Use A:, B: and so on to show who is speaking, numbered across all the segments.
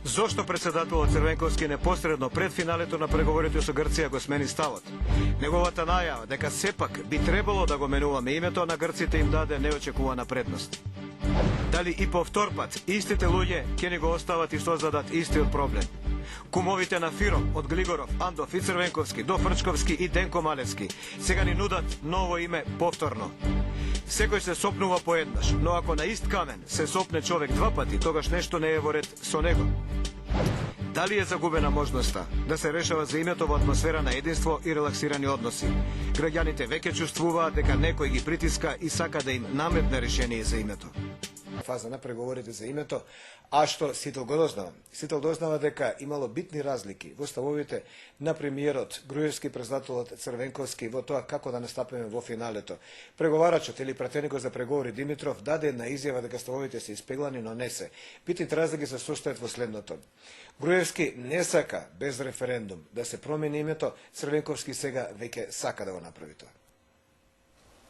A: Зошто председателот Црвенковски непосредно пред финалето на преговорите со Грција го смени ставот? Неговата најава дека сепак би требало да го менуваме името на грците им даде неочекувана предност. Дали и повтор пат истите луѓе ќе ни го остават и создадат истиот проблем? Кумовите на Фиром, од Глигоров, Андов и Црвенковски до Фрчковски и Денко Малевски сега ни нудат ново име повторно. Секој се сопнува поеднаш, но ако на ист камен се сопне човек два пати, тогаш нешто не е во ред со него. Дали е загубена можноста да се решава за името во атмосфера на единство и релаксирани односи? Граѓаните веќе чувствуваат дека некој ги притиска и сака да им наметне решение за името. Фаза на преговорите за името, а што Сител го дознава? Сител дознава дека имало битни разлики во ставовите на премиерот Груевски, председателот Црвенковски во тоа како да настапиме во финалето. Преговарачот или пратеникот за преговори Димитров даде една изјава дека ставовите се испеглани, но не се. Битните разлики се состојат во следното. Груевски не сака без референдум да се промени името, Црвенковски сега веќе сака да го направи тоа.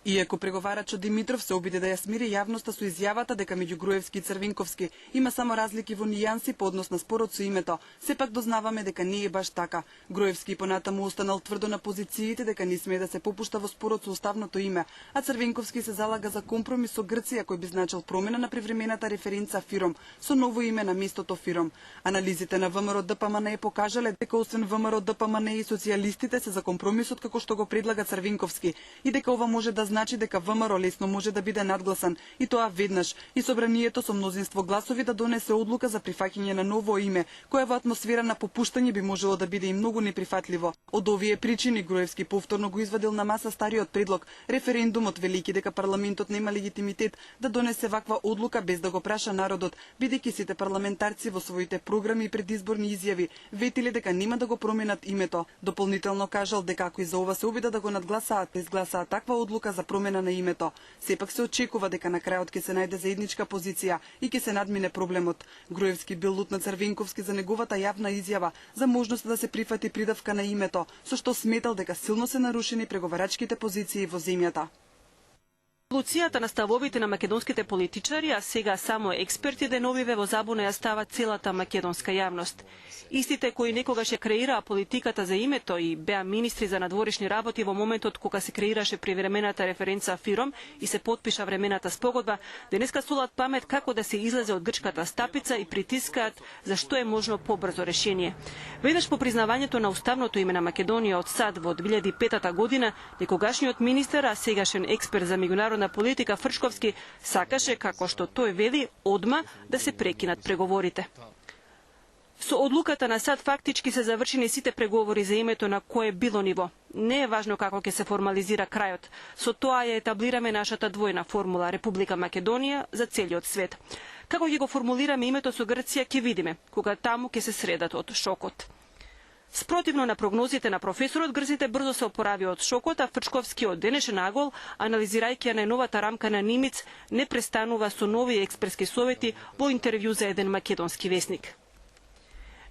B: Иако преговарачот Димитров се обиде да ја смири јавноста со изјавата дека меѓу Груевски и Црвенковски има само разлики во нијанси по однос на спорот со името, сепак дознаваме дека не е баш така. Груевски понатаму останал тврдо на позициите дека не смее да се попушта во спорот со уставното име, а Црвенковски се залага за компромис со Грција кој би значил промена на привремената референца Фиром со ново име на местото Фиром. Анализите на ВМРО ДПМН покажале дека освен ВМРО ДПМН и социјалистите се за компромисот како што го предлага Црвенковски и дека ова може да значи дека ВМРО лесно може да биде надгласан и тоа веднаш и собранието со мнозинство гласови да донесе одлука за прифаќање на ново име, кое во атмосфера на попуштање би можело да биде и многу неприфатливо. Од овие причини Груевски повторно го извадил на маса стариот предлог, референдумот, велики дека парламентот нема легитимитет да донесе ваква одлука без да го праша народот, бидејќи сите парламентарци во своите програми и предизборни изјави ветиле дека нема да го променат името. Дополнително кажал дека ако и за ова се обидат да го надгласаат, изгласаат таква одлука за промена на името. Сепак се очекува дека на крајот ќе се најде заедничка позиција и ќе се надмине проблемот. Груевски бил лут на Црвенковски за неговата јавна изјава за можноста да се прифати придавка на името, со што сметал дека силно се нарушени преговарачките позиции во земјата.
C: Еволуцијата на ставовите на македонските политичари, а сега само експерти деновиве во забуна ја става целата македонска јавност. Истите кои некогаш ја креираа политиката за името и беа министри за надворешни работи во моментот кога се креираше привремената референца Фиром и се потпиша времената спогодба, денеска солат памет како да се излезе од грчката стапица и притискаат за што е можно побрзо решение. Веднаш по признавањето на уставното име на Македонија од САД во 2005 година, некогашниот министер, а сегашен експерт за меѓународна политика Фрчковски сакаше, како што тој вели, одма да се прекинат преговорите. Со одлуката на САД фактички се завршени сите преговори за името на кое било ниво. Не е важно како ќе се формализира крајот. Со тоа ја етаблираме нашата двојна формула Република Македонија за целиот свет. Како ќе го формулираме името со Грција ќе видиме, кога таму ќе се средат од шокот. Спротивно на прогнозите на професорот, грците брзо се опорави од шокот, а Фрчковски од денешен агол, анализирајќи ја најновата рамка на Нимиц, не престанува со нови експертски совети во интервју за еден македонски весник.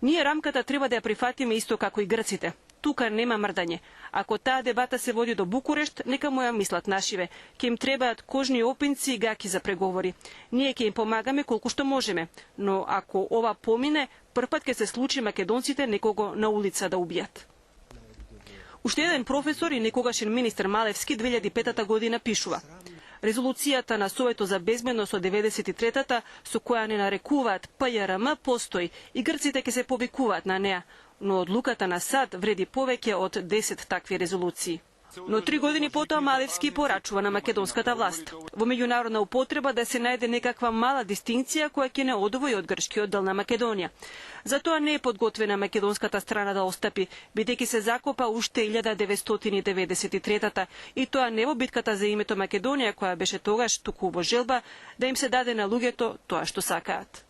C: Ние рамката треба да ја прифатиме исто како и грците. Тука нема мрдање. Ако таа дебата се води до Букурешт, нека му ја мислат нашиве. Ке им требаат кожни опинци и гаки за преговори. Ние ќе им помагаме колку што можеме, но ако ова помине, првпат ќе се случи македонците некого на улица да убијат. Уште еден професор и некогашен министер Малевски 2005 година пишува: резолуцијата на Советот за безбедност од 93-та, со која не нарекуваат ПЈРМ, постои и грците ќе се повикуваат на неа, но одлуката на САД вреди повеќе од 10 такви резолуции. Но 3 години потоа Малевски порачува на македонската власт во меѓународна употреба да се најде некаква мала дистинкција која ќе не одвои од грчкиот дел на Македонија. Затоа не е подготвена македонската страна да остапи, бидејќи се закопа уште 1993-та и тоа не во битката за името Македонија, која беше тогаш туку во желба да им се даде на луѓето тоа што сакаат.